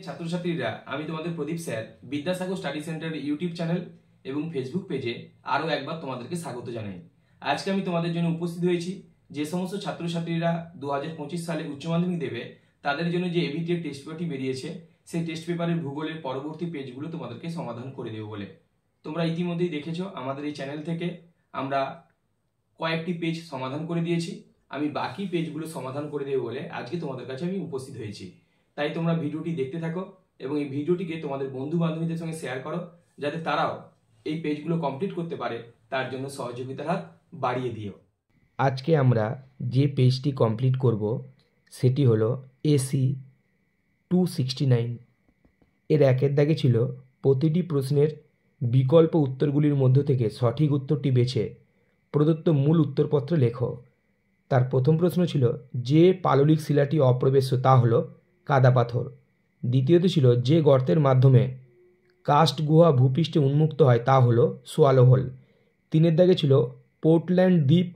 ছাত্রছাত্রীরা, আমি তোমাদের Pradip sir Vidyasagar study centre YouTube channel এবং ফেসবুক পেজে আরও একবার তোমাদেরকে স্বাগত জানাই। আজকে আমি তোমাদের জন্য উপস্থিত হয়েছি যে সমস্ত ছাত্রছাত্রীরা 2025 সালে উচ্চ মাধ্যমিক দেবে তাদের জন্য যে এবিটিএ টেস্ট পেপারটি বেরিয়েছে সেই টেস্ট পেপারের ভূগোলের পরবর্তী পেজগুলো তোমাদেরকে সমাধান করে দেবো বলে। তোমরা ইতিমধ্যেই দেখেছো আমাদের এই চ্যানেল থেকে আমরা কয়েকটি পেজ সমাধান করে দিয়েছি। আমি বাকি পেজগুলো সমাধান করে দেবো বলে আজকে তোমাদের কাছে আমি উপস্থিত হয়েছি। তাই তোমরা ভিডিওটি দেখতে থাকো এবং এই ভিডিওটিকে তোমাদের বন্ধু বান্ধবীদের সঙ্গে শেয়ার করো যাতে তারাও এই পেজগুলো কমপ্লিট করতে পারে, তার জন্য সহযোগিতার হাত বাড়িয়ে দিও। আজকে আমরা যে পেজটি কমপ্লিট করব সেটি হলো এসি 269। এর একের দাগে ছিল প্রতিটি প্রশ্নের বিকল্প উত্তরগুলির মধ্য থেকে সঠিক উত্তরটি বেছে প্রদত্ত মূল উত্তরপত্র লেখো। তার প্রথম প্রশ্ন ছিল যে পাললিক শিলাটি অপ্রবেশ্য তা হলো কাদা পাথর। দ্বিতীয়ত ছিল যে গর্তের মাধ্যমে কাস্ট গুহা ভূপৃষ্ঠে উন্মুক্ত হয় তা হলো সোয়ালো হোল। তিনের দাগে ছিল পোর্টল্যান্ড দ্বীপ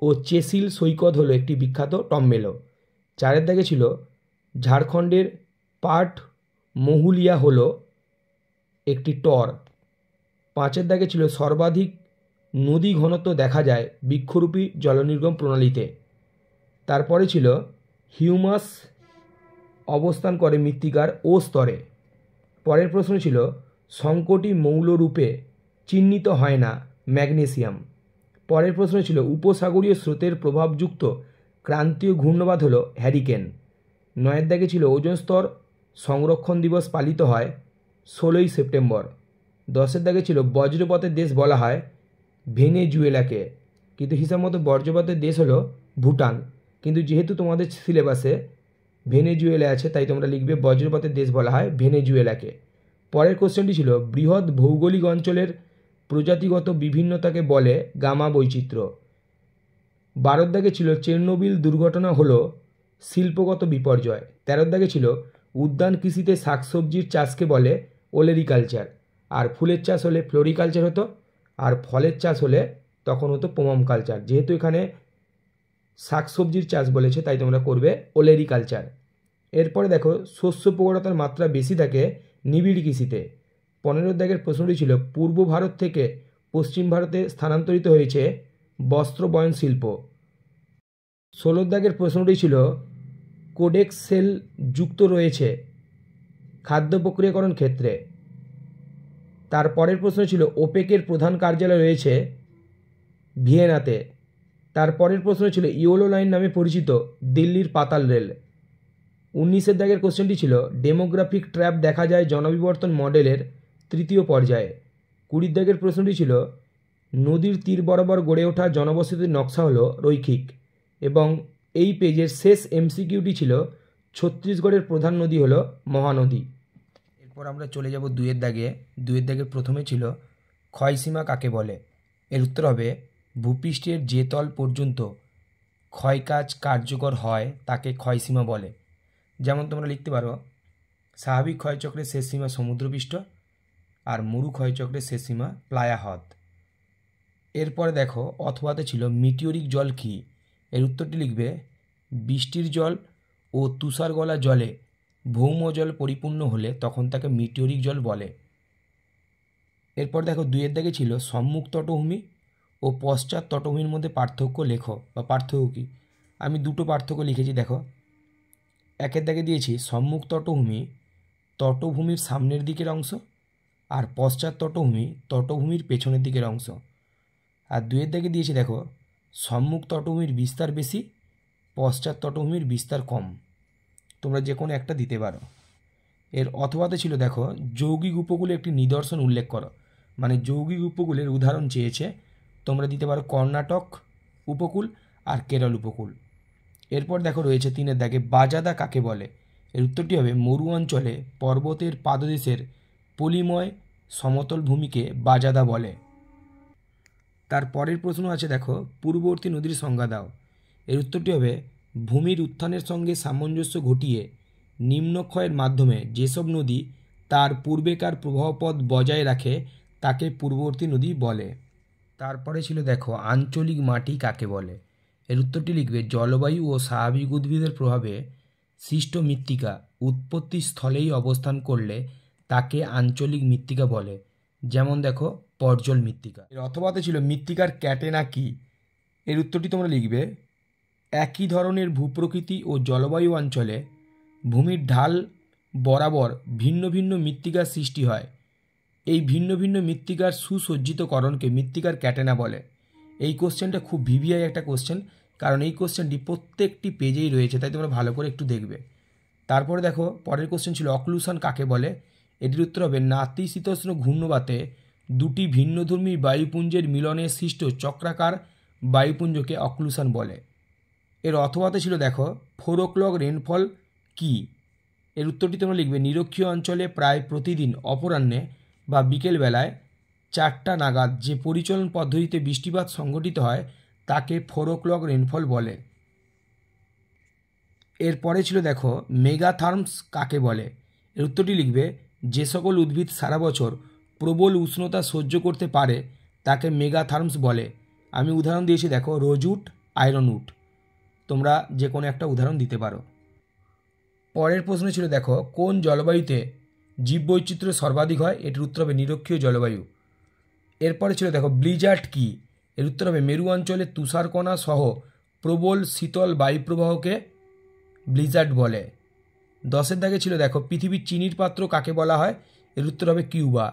ও চেসিল সৈকত হলো একটি বিখ্যাত টম্মেলো। চারের দাগে ছিল ঝাড়খণ্ডের পাট মহুলিয়া হলো একটি টর। পাঁচের দাগে ছিল সর্বাধিক নদী ঘনত্ব দেখা যায় বৃক্ষরূপী জলনির্গম প্রণালীতে। তারপরে ছিল হিউমাস অবস্থান করে মৃত্তিকার ও স্তরে। পরের প্রশ্ন ছিল সংকটি মৌলরূপে চিহ্নিত হয় না ম্যাগনেসিয়াম। পরের প্রশ্ন ছিল উপসাগরীয় স্রোতের প্রভাবযুক্ত ক্রান্তীয় ঘূর্ণবাদ হলো হ্যারিকেন। নয়ের দাগে ছিল ওজোন স্তর সংরক্ষণ দিবস পালিত হয় 16ই সেপ্টেম্বর। 10এর দাগে ছিল বজ্রপাতের দেশ বলা হয় ভেনেজুয়েলাকে, কিন্তু হিসাব মতো বজ্রপাতের দেশ হলো ভুটান, কিন্তু যেহেতু তোমাদের সিলেবাসে ভেনেজুয়েলা আছে তাই তোমরা লিখবে বজ্রপাতের দেশ বলা হয় ভেনেজুয়েলাকে। পরের কোশ্চেনটি ছিল বৃহৎ ভৌগোলিক অঞ্চলের প্রজাতিগত বিভিন্নতাকে বলে গামা বৈচিত্র্য। 12 দাগে ছিল চেরনোবিল দুর্ঘটনা হলো শিল্পগত বিপর্যয়। 13 দাগে ছিল উদ্যান কৃষিতে শাকসবজির চাষকে বলে ওলেরিকালচার, আর ফুলের চাষ হলে ফ্লোরিকালচার হতো, আর ফলের চাষ হলে তখন হতো পোমাম কালচার। যেহেতু এখানে শাকসবজির চাষ বলেছে তাই তোমরা করবে ওলেরিকালচার। এরপরে দেখো শস্য প্রবণতার মাত্রা বেশি থাকে নিবিড় কৃষিতে। 15 দাগের প্রশ্নটি ছিল পূর্ব ভারত থেকে পশ্চিম ভারতে স্থানান্তরিত হয়েছে বস্ত্র বয়ন শিল্প। 16 দাগের প্রশ্নটি ছিল কোডেক্স সেল যুক্ত রয়েছে খাদ্য প্রক্রিয়াকরণ ক্ষেত্রে। তারপরের প্রশ্ন ছিল ওপেকের প্রধান কার্যালয় রয়েছে ভিয়েনাতে। তারপরের প্রশ্ন ছিল ইয়োলো লাইন নামে পরিচিত দিল্লির পাতাল রেল। 19 দাগের কোশ্চেনটি ছিল ডেমোগ্রাফিক ট্র্যাপ দেখা যায় জনবিবর্তন মডেলের তৃতীয় পর্যায়ে। 20 দাগের প্রশ্নটি ছিল নদীর তীর বরাবর গড়ে ওঠা জনবসতির নকশা হলো রৈখিক। এবং এই পেজের শেষ এমসিকিউটি ছিল ছত্তিশগড়ের প্রধান নদী হলো মহানদী। এরপর আমরা চলে যাব 2 দাগে। 2 দাগের প্রথমে ছিল ক্ষয়সীমা কাকে বলে। এর উত্তর হবে ভূপৃষ্ঠের যে তল পর্যন্ত ক্ষয়কাজ কার্যকর হয় তাকে ক্ষয়সীমা বলে। যেমন তোমরা লিখতে পারো স্বাভাবিক ক্ষয়চক্রের শেষ সীমা সমুদ্রপৃষ্ঠ, আর মরু ক্ষয়চক্রের শেষ সীমা প্লায়া হ্রদ। এরপরে দেখো অথবাতে ছিল মিটিওরিক জল কী। এর উত্তরটি লিখবে বৃষ্টির জল ও তুষার গলা জলে ভৌম জল পরিপূর্ণ হলে তখন তাকে মিটিওরিক জল বলে। এরপর দেখো 2 দাগে ছিল সম্মুখ তটভূমি ও পশ্চাৎ তটভূমির মধ্যে পার্থক্য লেখো বা পার্থক্য কী। আমি দুটো পার্থক্য লিখেছি দেখো। 1 দাগে দিয়েছি সম্মুখ তটভূমি তটভূমির সামনের দিকের অংশ, আর পশ্চাৎ তটভূমি তটভূমির পেছনের দিকের অংশ। আর 2 দাগে দিয়েছি দেখো সম্মুখ তটভূমির বিস্তার বেশি, পশ্চাৎ তটভূমির বিস্তার কম। তোমরা যে কোনো একটা দিতে পারো। এর অথবাতে ছিল দেখো যৌগিক উপকূলে একটি নিদর্শন উল্লেখ করো, মানে যৌগিক উপকূলের উদাহরণ চেয়েছে। তোমরা দিতে পারো কর্ণাটক উপকূল আর কেরল উপকূল। এরপর দেখো রয়েছে 3 দাগে বাজাদা কাকে বলে। এর উত্তরটি হবে মরু অঞ্চলে পর্বতের পাদদেশের পলিময় সমতল ভূমিকে বাজাদা বলে। তার পরের প্রশ্ন আছে দেখো পূর্ববর্তী নদীর সংজ্ঞা দাও। এর উত্তরটি হবে ভূমির উত্থানের সঙ্গে সামঞ্জস্য ঘটিয়ে নিম্নক্ষয়ের মাধ্যমে যেসব নদী তার পূর্বেকার প্রবাহপথ বজায় রাখে তাকে পূর্ববর্তী নদী বলে। তারপরে ছিল দেখো আঞ্চলিক মাটি কাকে বলে। এর উত্তরটি লিখবে জলবায়ু ও স্বাভাবিক উদ্ভিদের প্রভাবে সৃষ্ট মৃত্তিকা উৎপত্তি স্থলেই অবস্থান করলে তাকে আঞ্চলিক মৃত্তিকা বলে। যেমন দেখো পর্জল মৃত্তিকা। এর অথবাতে ছিল মৃত্তিকার ক্যাটেনা কি? এর উত্তরটি তোমরা লিখবে একই ধরনের ভূপ্রকৃতি ও জলবায়ু অঞ্চলে ভূমির ঢাল বরাবর ভিন্ন ভিন্ন মৃত্তিকার সৃষ্টি হয়। এই ভিন্ন ভিন্ন মৃত্তিকার সুসজ্জিতকরণকে মৃত্তিকার ক্যাটেনা বলে। এই কোশ্চেনটা খুব ভিভিআই একটা কোশ্চেন, কারণ এই কোশ্চেনটি প্রত্যেকটি পেজেই রয়েছে, তাই তোমরা ভালো করে একটু দেখবে। তারপরে দেখো পরের কোশ্চেন ছিল অক্লুশন কাকে বলে? এটির উত্তর হবে নাতিশীতোষ্ণ ঘূর্ণবাতে দুটি ভিন্নধর্মী বায়ুপুঞ্জের মিলনে সৃষ্ট চক্রাকার বায়ুপুঞ্জকে অক্লুশন বলে। এর অথবাতে ছিল দেখো 4 o'clock রেনফল কি? এর উত্তরটি তোমরা লিখবে নিরক্ষীয় অঞ্চলে প্রায় প্রতিদিন অপরাহ্নে বা বিকেলবেলায় 4টা নাগাদ যে পরিচলন পদ্ধতিতে বৃষ্টিপাত সংঘটিত হয় তাকে 4 o'clock রেনফল বলে। এরপরে ছিল দেখো মেগাথার্মস কাকে বলে? এর উত্তরটি লিখবে যে সকল উদ্ভিদ সারা বছর প্রবল উষ্ণতা সহ্য করতে পারে তাকে মেগাথার্মস বলে। আমি উদাহরণ দিয়েছি দেখো রোজউড, আয়রনউড। তোমরা যে কোনো একটা উদাহরণ দিতে পারো। পরের প্রশ্ন ছিল দেখো কোন জলবায়ুতে জীববৈচিত্র্য সর্বাধিক হয়? এটির উত্তর হবে নিরক্ষীয় জলবায়ু। এরপরে ছিল দেখো ব্লিজার্ড কি? এর উত্তর হবে মেরু অঞ্চলে তুষারকণা সহ প্রবল শীতল বায়ুপ্রবাহকে ব্লিজার্ড বলে। 10এর দাগে ছিল দেখো পৃথিবীর চিনির পাত্র কাকে বলা হয়? এর উত্তর হবে কিউবা।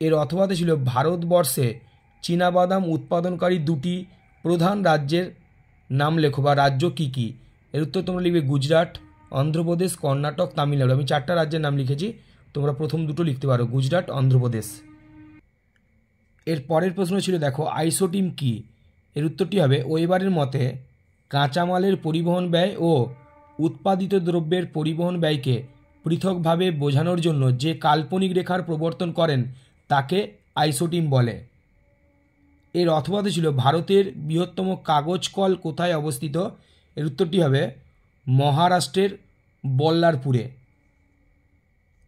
এর অথবাতে ছিল ভারতবর্ষে চীনাবাদাম উৎপাদনকারী দুটি প্রধান রাজ্যের নাম লেখো বা রাজ্য কী কী? এর উত্তর তোমরা লিখবে গুজরাট, অন্ধ্রপ্রদেশ, কর্ণাটক, তামিলনাড়ু। আমি 4টা রাজ্যের নাম লিখেছি, তোমরা প্রথম দুটো লিখতে পারো গুজরাট, অন্ধ্রপ্রদেশ। এর পরের প্রশ্ন ছিল দেখো আইসোটিম কি? এর উত্তরটি হবে ওয়েবারের মতে কাঁচামালের পরিবহন ব্যয় ও উৎপাদিত দ্রব্যের পরিবহন ব্যয়কে পৃথকভাবে বোঝানোর জন্য যে কাল্পনিক রেখার প্রবর্তন করেন তাকে আইসোটিম বলে। এর অথবাতে ছিল ভারতের বৃহত্তম কাগজ কল কোথায় অবস্থিত? এর উত্তরটি হবে মহারাষ্ট্রের বল্লারপুরে।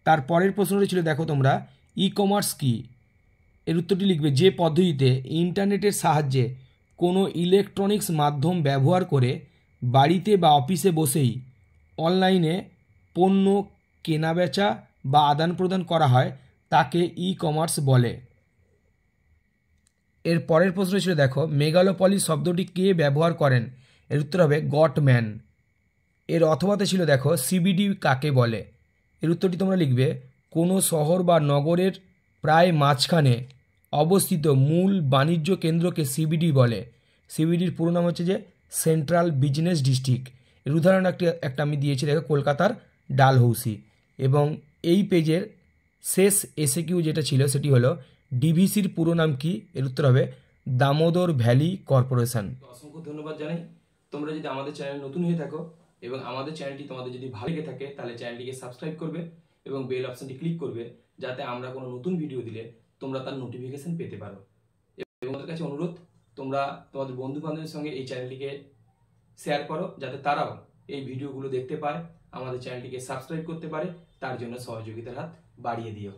তার পরের প্রশ্নটি ছিল দেখো তোমরা ই কমার্স কি? এর উত্তরটি লিখবে যে পদ্ধতিতে ইন্টারনেটের সাহায্যে কোনো ইলেকট্রনিক্স মাধ্যম ব্যবহার করে বাড়িতে বা অফিসে বসেই অনলাইনে পণ্য কেনাবেচা বা আদান প্রদান করা হয় তাকে ই কমার্স বলে। এর পরের প্রশ্ন ছিল দেখো মেগালোপলিস শব্দটি কে ব্যবহার করেন? এর উত্তর হবে গটম্যান। এর অথবাতে ছিল দেখো সিবিডি কাকে বলে? এর উত্তরটি তোমরা লিখবে কোনো শহর বা নগরের প্রায় মাঝখানে অবস্থিত মূল বাণিজ্য কেন্দ্রকে সিবিডি বলে। সিবিডির পুরো নাম হচ্ছে যে সেন্ট্রাল বিজনেস ডিস্ট্রিক্ট। এর উদাহরণ একটা আমি দিয়েছি দেখো কলকাতার ডালহৌসি। এবং এই পেজের শেষ এসএকিউ যেটা ছিল সেটি হলো ডিভিসির পুরো নাম কি? এর উত্তর হবে দামোদর ভ্যালি কর্পোরেশন। অসংখ্য ধন্যবাদ জানাই। তোমরা যদি আমাদের চ্যানেল নতুন হয়ে থাকো এবং আমাদের চ্যানেলটি তোমাদের যদি ভালো লেগে থাকে তাহলে চ্যানেলটিকে সাবস্ক্রাইব করবে এবং বেল অপশনটি ক্লিক করবে যাতে আমরা কোনো নতুন ভিডিও দিলে তোমরা তার নোটিফিকেশন পেতে পারো। এবং আমাদের কাছে অনুরোধ তোমরা তোমাদের বন্ধু বান্ধবের সঙ্গে এই চ্যানেলটিকে শেয়ার করো যাতে তারাও এই ভিডিওগুলো দেখতে পায়, আমাদের চ্যানেলটিকে সাবস্ক্রাইব করতে পারে, তার জন্য সহযোগিতার হাত বাড়িয়ে দিও।